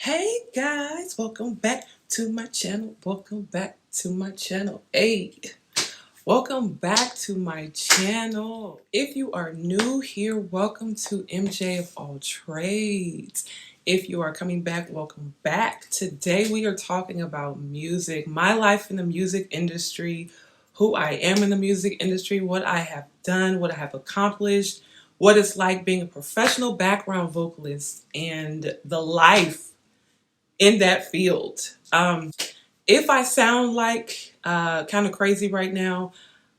Hey guys, welcome back to my channel. Welcome back to my channel. Hey, welcome back to my channel. If you are new here, welcome to MJ of All Trades. If you are coming back, welcome back. Today we are talking about music, my life in the music industry, who I am in the music industry, what I have done, what I have accomplished, what it's like being a professional background vocalist, and the life in that field. If I sound like kind of crazy right now,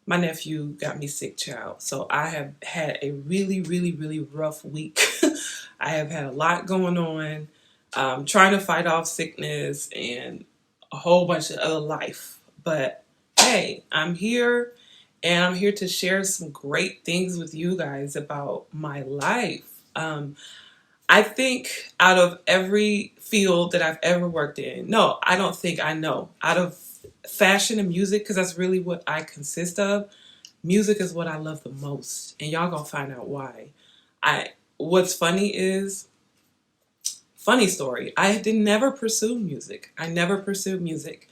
my nephew got me sick, child. So I have had a really rough week. I have had a lot going on, trying to fight off sickness and a whole bunch of other life. But hey, I'm here and I'm here to share some great things with you guys about my life. I think out of every field that I've ever worked in, no, I don't think I know. Out of fashion and music, because that's really what I consist of, music is what I love the most. And y'all gonna find out why. What's funny is, funny story, I did never pursue music. I never pursued music.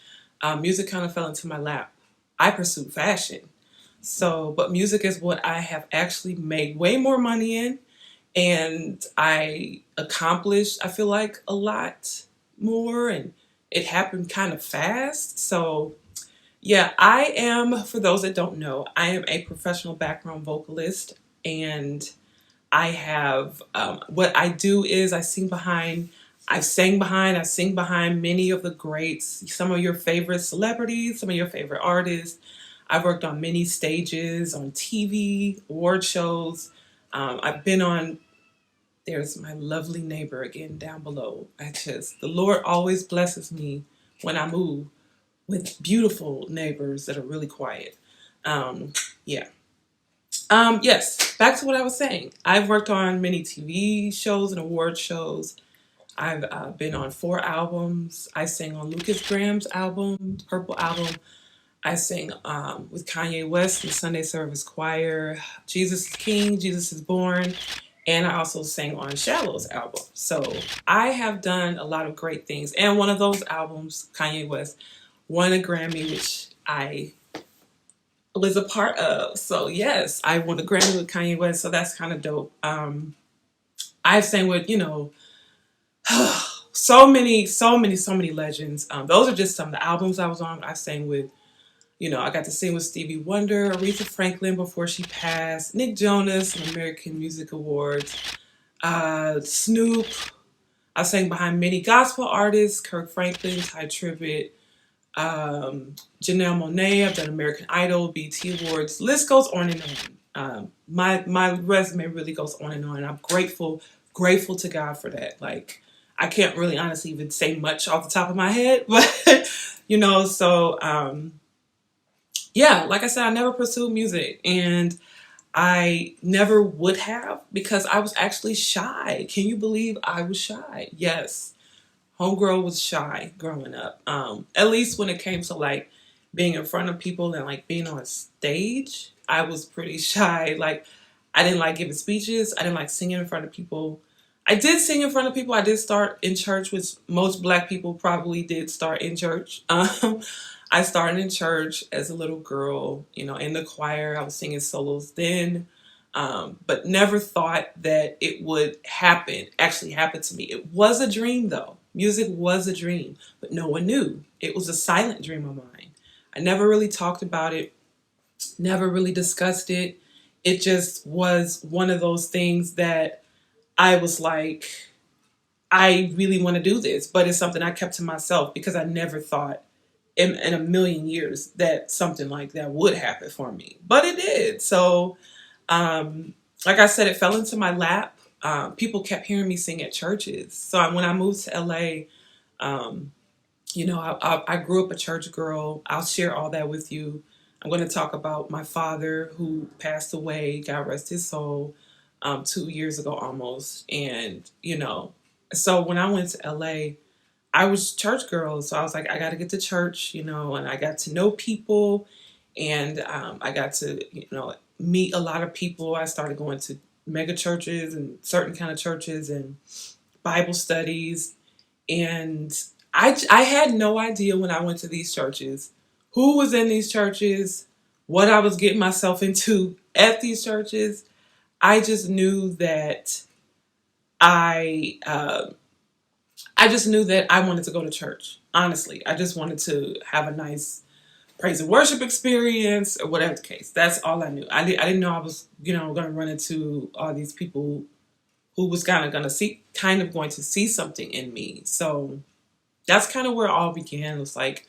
Music kind of fell into my lap. I pursued fashion. So, but music is what I have actually made way more money in, and I accomplished, I feel like, a lot more, and it happened kind of fast. So yeah, I am, for those that don't know, I am a professional background vocalist, and I have, what I do is I sing behind many of the greats, some of your favorite celebrities, some of your favorite artists. I've worked on many stages, on TV, award shows. I've been on, there's my lovely neighbor again down below. The Lord always blesses me when I move with beautiful neighbors that are really quiet. Yeah. Yes, back to what I was saying. I've worked on many TV shows and award shows. I've been on 4 albums. I sang on Lucas Graham's album, Purple album. I sang with Kanye West, the Sunday Service Choir, Jesus is King, Jesus is Born, and I also sang on Shallow's album. So I have done a lot of great things. And one of those albums, Kanye West, won a Grammy, which I was a part of. So yes, I won a Grammy with Kanye West, so that's kind of dope. I've sang with, so many legends. Those are just some of the albums I was on. I sang with, I got to sing with Stevie Wonder, Aretha Franklin before she passed, Nick Jonas, and American Music Awards, Snoop. I sang behind many gospel artists, Kirk Franklin, Ty Tribbett, Janelle Monáe. I've done American Idol, BET Awards. List goes on and on. My resume really goes on and on. I'm grateful to God for that. Like, I can't really honestly even say much off the top of my head, but yeah, like I said, I never pursued music, and I never would have, because I was actually shy. Can you believe I was shy? Yes. Homegirl was shy growing up. At least when it came to like being in front of people and like being on stage, I was pretty shy. Like, I didn't like giving speeches. I didn't like singing in front of people. I did sing in front of people. I did start in church, which most Black people probably did start in church. I started in church as a little girl, in the choir. I was singing solos then, but never thought that it would actually happen to me. It was a dream, though. Music was a dream, but no one knew. It was a silent dream of mine. I never really talked about it, never really discussed it. It just was one of those things that I was like, I really want to do this, but it's something I kept to myself because I never thought in a million years that something like that would happen for me. But it did. So, like I said, it fell into my lap. People kept hearing me sing at churches. So when I moved to LA, I grew up a church girl. I'll share all that with you. I'm going to talk about my father, who passed away, God rest his soul, 2 years ago almost. And, so when I went to LA, I was church girl. So I was like, I got to get to church, and I got to know people, and I got to, meet a lot of people. I started going to mega churches and certain kind of churches and Bible studies. And I had no idea when I went to these churches who was in these churches, what I was getting myself into at these churches. I just knew that I I just knew that I wanted to go to church. Honestly, I just wanted to have a nice praise and worship experience, or whatever the case. That's all I knew. I didn't know I was, going to run into all these people who was kind of going to see something in me. So that's kind of where it all began. It was like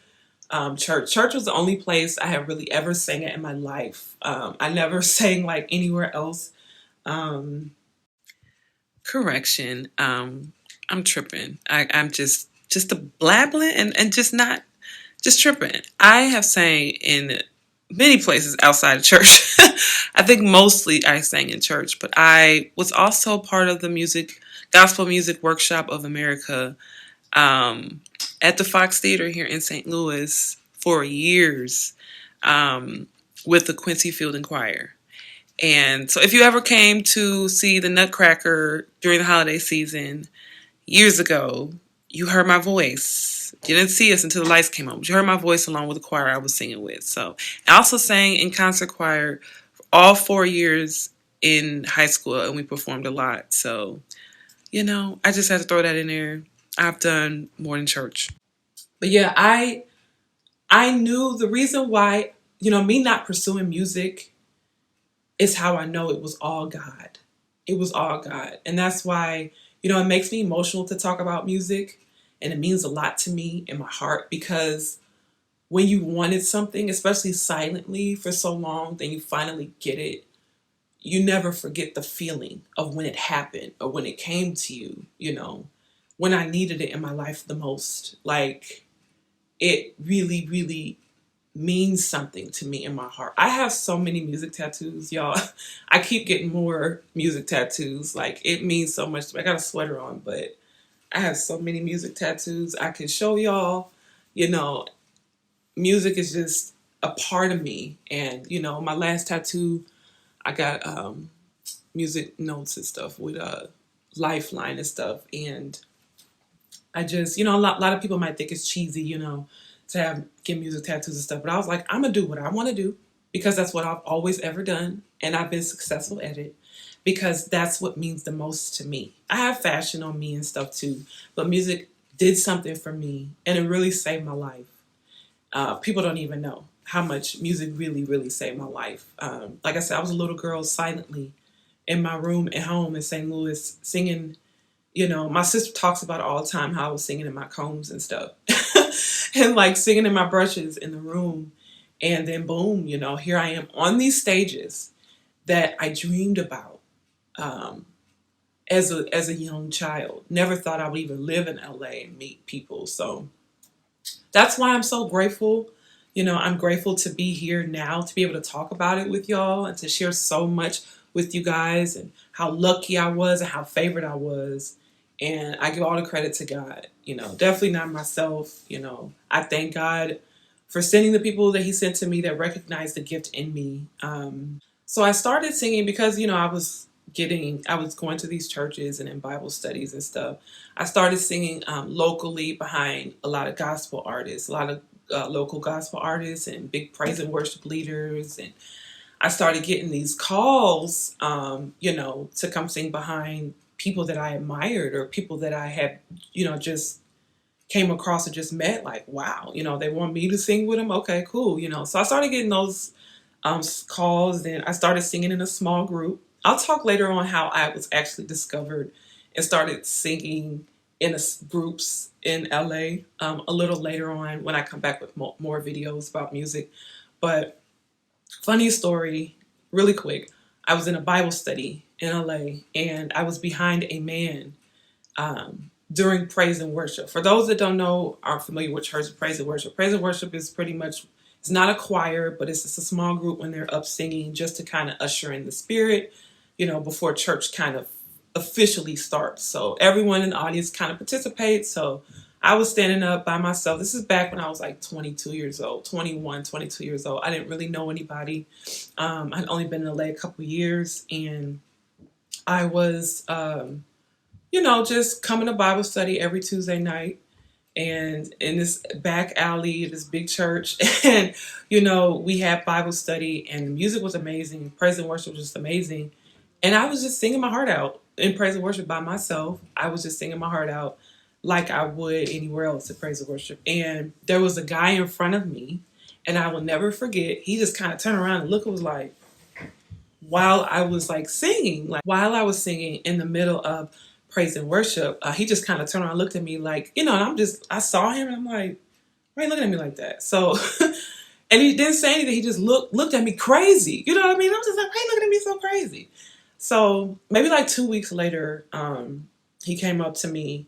church. Church was the only place I had really ever sang at in my life. I never sang like anywhere else. Um, Correction. I'm tripping. I'm just a blabbling and just not just tripping. I have sang in many places outside of church. I think mostly I sang in church, but I was also part of the gospel music workshop of America at the Fox Theater here in St. Louis for years with the Quincy Field and Choir. And so if you ever came to see the Nutcracker during the holiday season years ago, you heard my voice. You didn't see us until the lights came on, but you heard my voice along with the choir I was singing with. So I also sang in concert choir for all 4 years in high school, and we performed a lot. So, I just had to throw that in there. I've done more than church. But yeah, I knew the reason why, me not pursuing music is how I know it was all God. It was all God. And that's why, it makes me emotional to talk about music. And it means a lot to me in my heart, because when you wanted something, especially silently for so long, then you finally get it. You never forget the feeling of when it happened or when it came to you, when I needed it in my life the most. Like, it really, really means something to me in my heart. I have so many music tattoos, y'all. I keep getting more music tattoos. Like, it means so much to me. I got a sweater on, but I have so many music tattoos I can show y'all. Music is just a part of me. And, my last tattoo, I got music notes and stuff with a lifeline and stuff. And I just, a lot of people might think it's cheesy, to get music tattoos and stuff. But I was like, I'm going to do what I want to do, because that's what I've always ever done. And I've been successful at it, because that's what means the most to me. I have fashion on me and stuff too, but music did something for me, and it really saved my life. People don't even know how much music really, really saved my life. Like I said, I was a little girl silently in my room at home in St. Louis singing. My sister talks about it all the time, how I was singing in my combs and stuff. And like singing in my brushes in the room. And then boom, here I am on these stages that I dreamed about as a young child. Never thought I would even live in LA and meet people. So that's why I'm so grateful. I'm grateful to be here now, to be able to talk about it with y'all and to share so much with you guys, and how lucky I was and how favored I was. And I give all the credit to God, definitely not myself. I thank God for sending the people that he sent to me that recognized the gift in me. So I started singing because, I was going to these churches and in Bible studies and stuff. I started singing locally behind a lot of gospel artists, a lot of local gospel artists and big praise and worship leaders. And I started getting these calls, to come sing behind people that I admired, or people that I had, just came across or just met. Like, wow, they want me to sing with them. Okay, cool. So I started getting those calls. Then I started singing in a small group. I'll talk later on how I was actually discovered and started singing in groups in LA a little later on when I come back with more videos about music. But funny story, really quick. I was in a Bible study in LA, and I was behind a man during praise and worship. For those that don't know, aren't familiar with church praise and worship. Praise and worship is pretty much, it's not a choir, but it's just a small group when they're up singing, just to kind of usher in the spirit, before church kind of officially starts. So everyone in the audience kind of participates. So I was standing up by myself. This is back when I was like 22 years old, 21, 22 years old. I didn't really know anybody. I'd only been in LA a couple years, and I was just coming to Bible study every Tuesday night, and in this back alley, this big church, and we had Bible study, and the music was amazing, praise and worship was just amazing, and I was just singing my heart out in praise and worship by myself. I was just singing my heart out like I would anywhere else at praise and worship. And there was a guy in front of me, and I will never forget. He just kind of turned around and looked and was like, while I was while I was singing in the middle of praise and worship, he just kind of turned around and looked at me like, and I saw him and I'm like, why are you looking at me like that? So, and he didn't say anything. He just looked at me crazy. You know what I mean? I was just like, why are you looking at me so crazy? So maybe like 2 weeks later, he came up to me.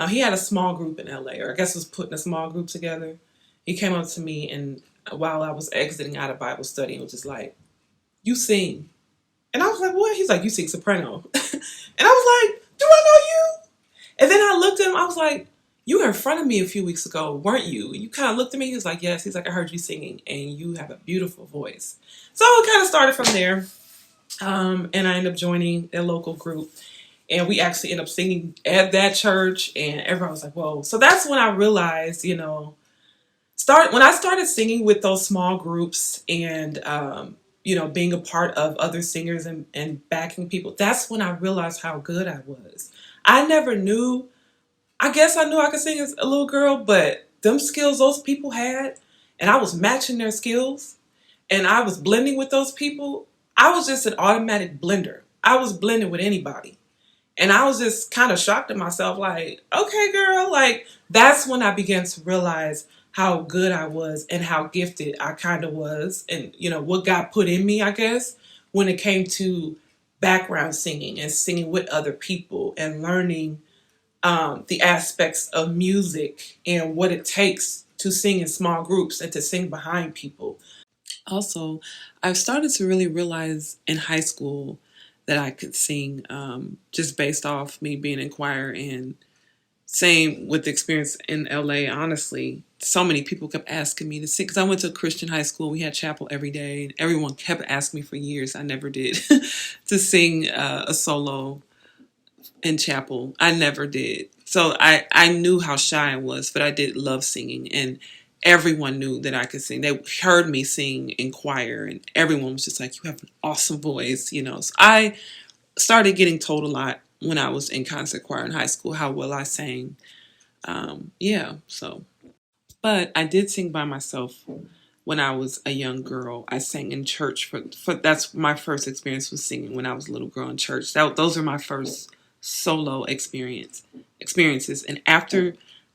He had a small group in LA, or I guess was putting a small group together. He came up to me, and while I was exiting out of Bible study, and was just like, you sing. And I was like, what? He's like, you sing soprano. And I was like, do I know you? And then I looked at him, I was like, you were in front of me a few weeks ago, weren't you? And you kind of looked at me, he was like, yes. He's like, I heard you singing, and you have a beautiful voice. So it kind of started from there. And I ended up joining a local group. And we actually ended up singing at that church, and everyone was like, whoa. So that's when I realized, when I started singing with those small groups and, being a part of other singers and backing people, that's when I realized how good I was. I never knew, I guess I knew I could sing as a little girl, but them skills those people had, and I was matching their skills, and I was blending with those people. I was just an automatic blender. I was blending with anybody. And I was just kind of shocked at myself, like, okay, girl, like, that's when I began to realize how good I was and how gifted I kind of was, and, what God put in me, I guess, when it came to background singing and singing with other people and learning the aspects of music and what it takes to sing in small groups and to sing behind people. Also, I've started to really realize in high school that I could sing, just based off me being in choir, and same with the experience in LA. Honestly, so many people kept asking me to sing, because I went to a Christian high school. We had chapel every day, and everyone kept asking me for years. I never did to sing a solo in chapel. I never did. So I knew how shy I was, but I did love singing, and everyone knew that I could sing. They heard me sing in choir, and everyone was just like, you have an awesome voice, So I started getting told a lot when I was in concert choir in high school, how well I sang. But I did sing by myself when I was a young girl. I sang in church for that's my first experience with singing when I was a little girl in church. Those are my first solo experiences. And after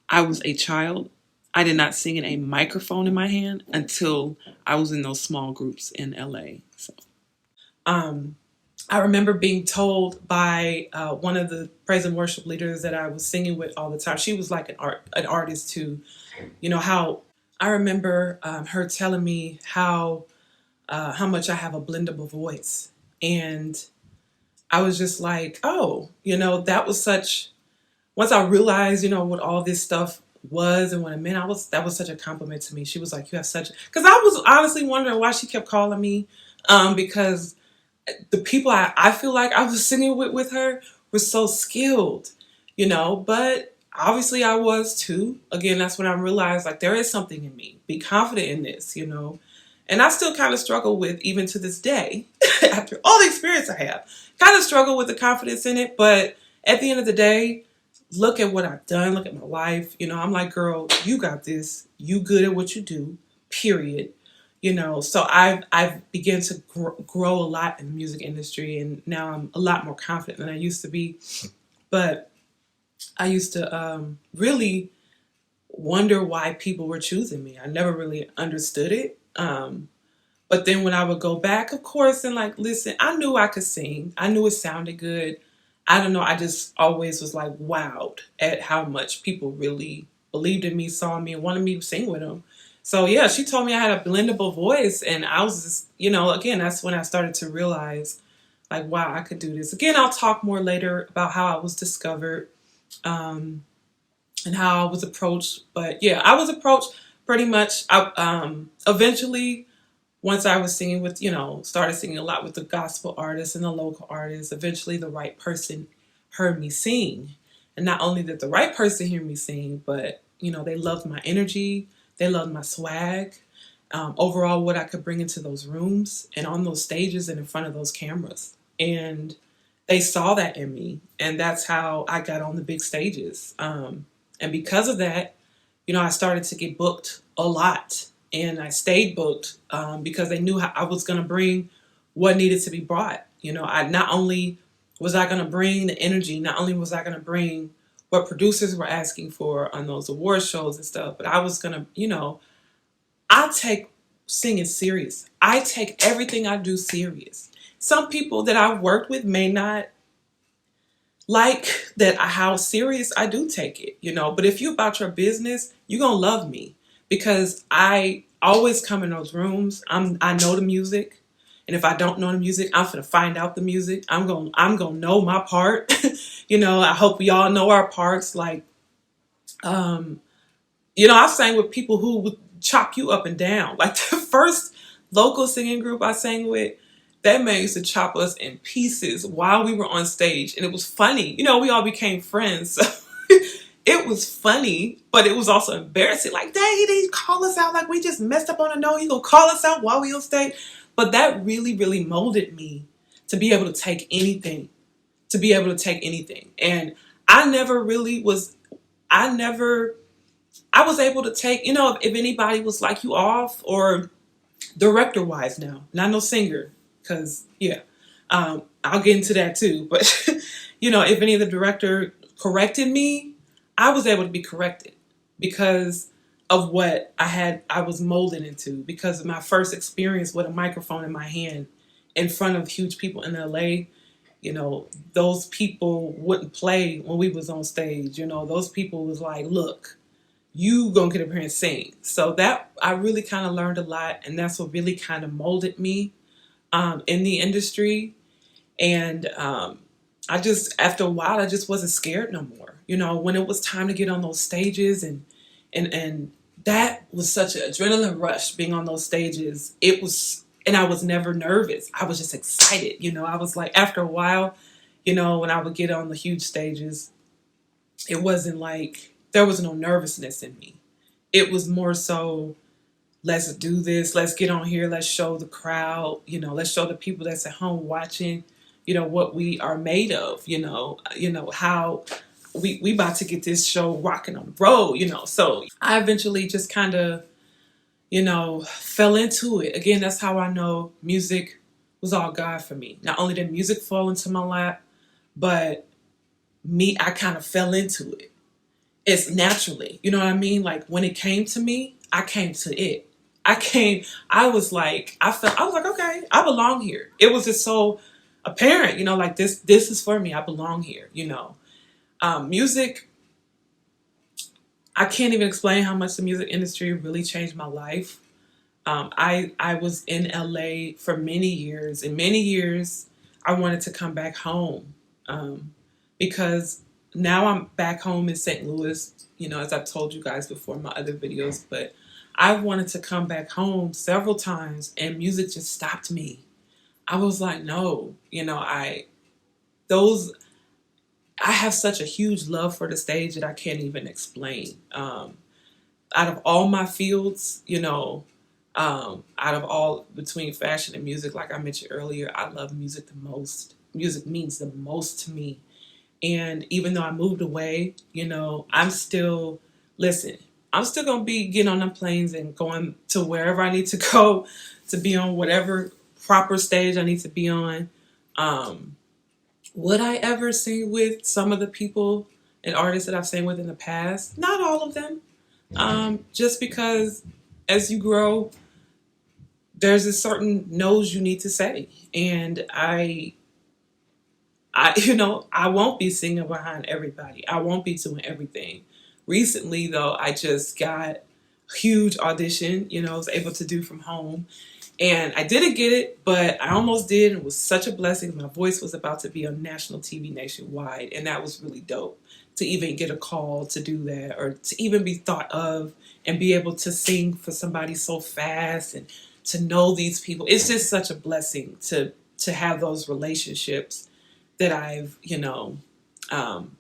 I was a child, I did not sing in a microphone in my hand until I was in those small groups in LA. So, I remember being told by one of the praise and worship leaders that I was singing with all the time. She was like an artist too. How I remember her telling me how much I have a blendable voice, and I was just like, oh, that was such. Once I realized, what all this stuff was and what it meant, that was such a compliment to me. She was like, you have such, because I was honestly wondering why she kept calling me, because the people I feel like I was singing with her were so skilled, but obviously I was too. Again, that's when I realized, like, there is something in me. Be confident in this, and I still kind of struggle with, even to this day, after all the experience I have, kind of struggle with the confidence in it. But at the end of the day, look at what I've done. Look at my life. I'm like, girl, you got this. You good at what you do, period. So I've begun to grow a lot in the music industry, and now I'm a lot more confident than I used to be. But I used to really wonder why people were choosing me. I never really understood it. But then when I would go back, of course, and like, listen, I knew I could sing. I knew it sounded good. I don't know. I just always was like wowed at how much people really believed in me, saw me, and wanted me to sing with them. So yeah, she told me I had a blendable voice, and I was just, again, that's when I started to realize, like, wow, I could do this. Again, I'll talk more later about how I was discovered, and how I was approached. But yeah, I was approached pretty much. Eventually, once I was singing with, started singing a lot with the gospel artists and the local artists, eventually the right person heard me sing. And not only did the right person hear me sing, but, you know, they loved my energy. They loved my swag. Overall, what I could bring into those rooms and on those stages and in front of those cameras. And they saw that in me. And that's how I got on the big stages. And because of that, you know, I started to get booked a lot. And I stayed booked because they knew how I was going to bring what needed to be brought. You know, I not only was I going to bring the energy, not only was I going to bring what producers were asking for on those award shows and stuff, but I was going to, you know, I take singing serious. I take everything I do serious. Some people that I've worked with may not like that how serious I do take it, you know. But if you're about your business, you're gonna love me because I always come in those rooms. I know the music, and if I don't know the music, I'm gonna find out the music. I'm gonna know my part. You know, I hope we all know our parts. Like, you know, I sang with people who would chop you up and down. Like the first local singing group I sang with, that man used to chop us in pieces while we were on stage. And it was funny. You know, we all became friends. So it was funny, but it was also embarrassing. Like, dang, he didn't call us out. Like, we just messed up on a note. He gonna call us out while we on stage. But that really, really molded me to be able to take anything. To be able to take anything. And I was able to take, you know, if anybody was like you off or director wise now, not no singer, because yeah, I'll get into that too. But, you know, if any of the director corrected me, I was able to be corrected because of what I was molded into, because of my first experience with a microphone in my hand in front of huge people in LA. You know, those people wouldn't play when we was on stage. You know, those people was like, look, you gonna get up here and sing. So that I really kind of learned a lot, and that's what really kind of molded me in the industry. And I just, after a while, I just wasn't scared no more. You know, when it was time to get on those stages, and that was such an adrenaline rush being on those stages. It was, and I was never nervous. I was just excited. You know, I was like, after a while, you know, when I would get on the huge stages, it wasn't like, there was no nervousness in me. It was more so, let's do this. Let's get on here. Let's show the crowd, you know, let's show the people that's at home watching, you know, what we are made of, you know, how we about to get this show rocking on the road, you know. So I eventually just kind of, you know, fell into it. Again, that's how I know music was all God for me. Not only did music fall into my lap, but I kind of fell into it. It's naturally, you know what I mean? Like when it came to me, I came to it. I was like, I was like, okay, I belong here. It was just so apparent, you know, like this is for me. I belong here, you know. Music, I can't even explain how much the music industry really changed my life. I was in LA for many years, and many years I wanted to come back home because now I'm back home in St. Louis, you know, as I've told you guys before in my other videos, but I wanted to come back home several times and music just stopped me. I was like, no, you know, I have such a huge love for the stage that I can't even explain. Out of all my fields, you know, out of all between fashion and music, like I mentioned earlier, I love music the most. Music means the most to me. And even though I moved away, you know, I'm still going to be getting on them planes and going to wherever I need to go to be on whatever proper stage I need to be on. Would I ever sing with some of the people and artists that I've sang with in the past? Not all of them. Just because as you grow, there's a certain no's you need to say. And I you know, I won't be singing behind everybody. I won't be doing everything. Recently, though, I just got a huge audition, you know, I was able to do from home. And I didn't get it, but I almost did. It was such a blessing. My voice was about to be on national TV nationwide. And that was really dope to even get a call to do that, or to even be thought of and be able to sing for somebody so fast and to know these people. It's just such a blessing to have those relationships that I've, you know, um,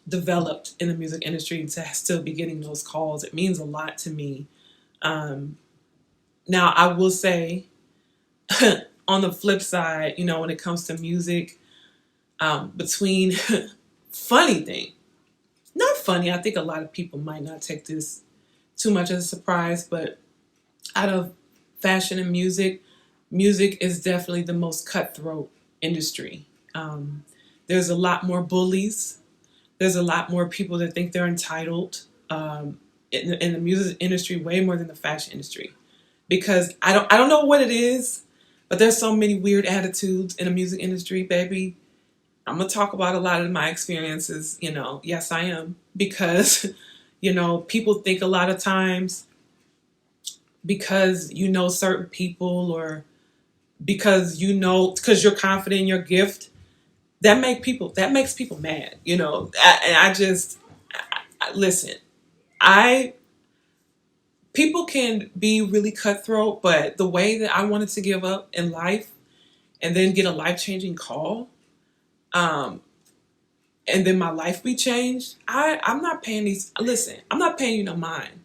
developed in the music industry to still be getting those calls. It means a lot to me. Um, Now, I will say, on the flip side, when it comes to music, between funny thing, not funny, I think a lot of people might not take this too much as a surprise, but out of fashion and music, music is definitely the most cutthroat industry. There's a lot more bullies. There's a lot more people that think they're entitled in the music industry, way more than the fashion industry. Because I don't know what it is, but there's so many weird attitudes in the music industry, baby. I'm gonna talk about a lot of my experiences. Yes, I am, because people think a lot of times because certain people, or because you're confident in your gift, that makes people mad. Listen, people can be really cutthroat, but the way that I wanted to give up in life and then get a life-changing call, and then my life be changed, I'm not paying I'm not paying you no mind.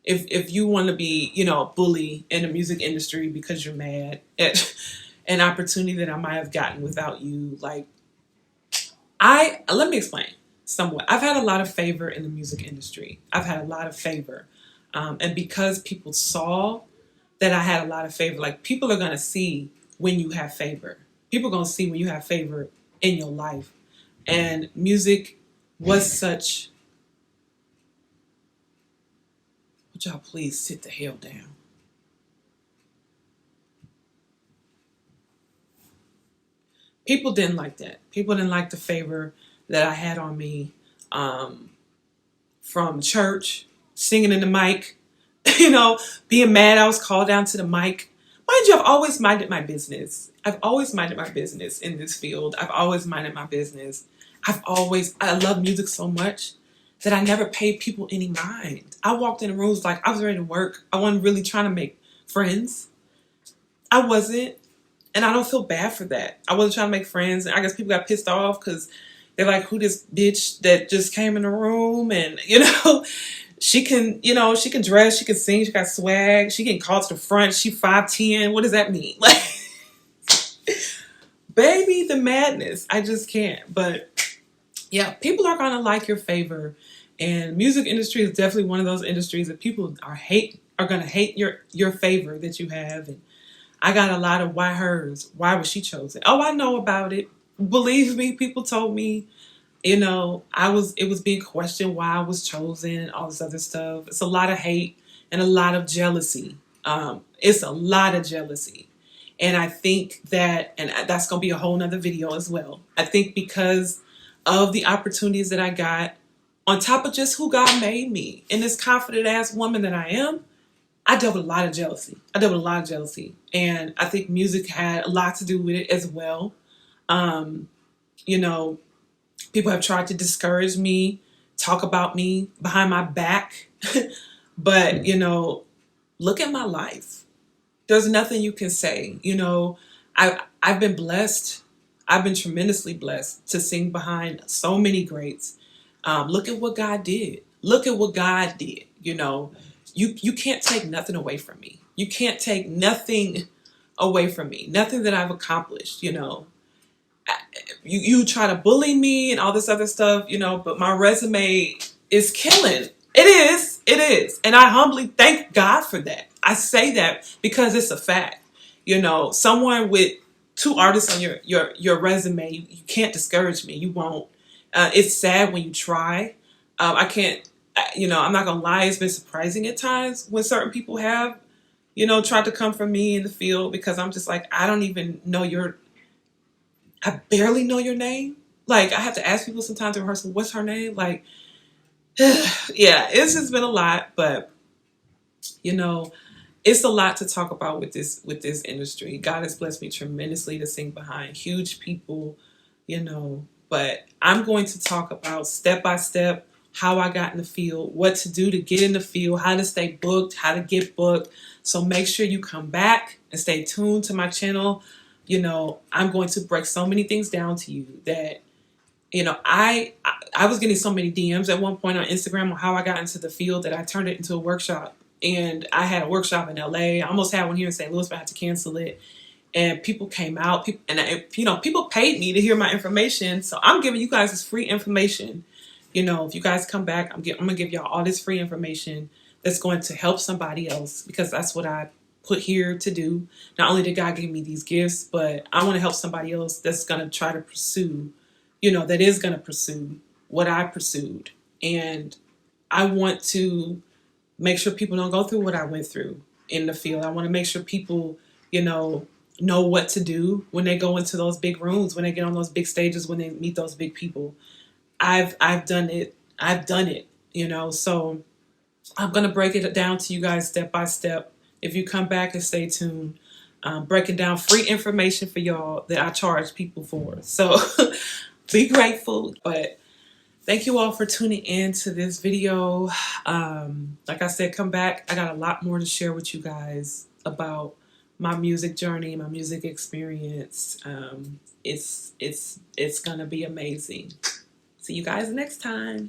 If you want to be, a bully in the music industry because you're mad at an opportunity that I might have gotten without you, let me explain somewhat. I've had a lot of favor in the music industry. I've had a lot of favor. And because people saw that I had a lot of favor, people are going to see when you have favor. People are going to see when you have favor in your life. And music was such... Would y'all please sit the hell down? People didn't like that. People didn't like the favor that I had on me, from church, singing in the mic, being mad I was called down to the mic. Mind you, I've always minded my business. I've always minded my business in this field. I've always minded my business. I love music so much that I never paid people any mind. I walked in the rooms like I was ready to work. I wasn't really trying to make friends. I wasn't. And I don't feel bad for that. I wasn't trying to make friends. And I guess people got pissed off because they're like, who this bitch that just came in the room? And, she can dress, she can sing, she got swag, she can call to the front, she 5'10". What does that mean? Baby, the madness. I just can't. But yeah, people are gonna like your favor. And music industry is definitely one of those industries that people are gonna hate your favor that you have. And I got a lot of why hers? Why was she chosen? Oh, I know about it. Believe me, people told me. It was being questioned why I was chosen and all this other stuff. It's a lot of hate and a lot of jealousy. It's a lot of jealousy. And I think that, and that's going to be a whole nother video as well. I think because of the opportunities that I got, on top of just who God made me and this confident ass woman that I am, I dealt with a lot of jealousy. And I think music had a lot to do with it as well. People have tried to discourage me, talk about me behind my back. But, look at my life. There's nothing you can say. I've been blessed. I've been tremendously blessed to sing behind so many greats. Look at what God did. You can't take nothing away from me. You can't take nothing away from me. Nothing that I've accomplished, You try to bully me and all this other stuff, but my resume is killing. It is. And I humbly thank God for that. I say that because it's a fact. Someone with 2 artists on your resume, you can't discourage me. You won't. It's sad when you try. I can't, I'm not going to lie. It's been surprising at times when certain people have, tried to come for me in the field, because I'm just like, I don't even know I barely know your name. I have to ask people sometimes in rehearsal, what's her name? Yeah, it's just been a lot, but it's a lot to talk about with this industry. God has blessed me tremendously to sing behind huge people, but I'm going to talk about step by step how I got in the field, what to do to get in the field, how to stay booked, how to get booked. So make sure you come back and stay tuned to my channel. I'm going to break so many things down to you that You know, I was getting so many DMs at one point on Instagram on how I got into the field that I turned it into a workshop. And I had a workshop in LA. I almost had one here in St. Louis, but I had to cancel it. And people came out, people paid me to hear my information. So I'm giving you guys this free information. You know, if you guys come back, I'm gonna give y'all all this free information that's going to help somebody else, because that's what I put here to do. Not only did God give me these gifts, but I want to help somebody else that's gonna try to pursue, that is gonna pursue what I pursued. And I want to make sure people don't go through what I went through in the field. I want to make sure people, know what to do when they go into those big rooms, when they get on those big stages, when they meet those big people. I've done it. I've done it, So I'm going to break it down to you guys step by step. If you come back and stay tuned, breaking down free information for y'all that I charge people for. So be grateful. But thank you all for tuning in to this video. Like I said, come back. I got a lot more to share with you guys about my music journey, my music experience. It's gonna be amazing. See you guys next time.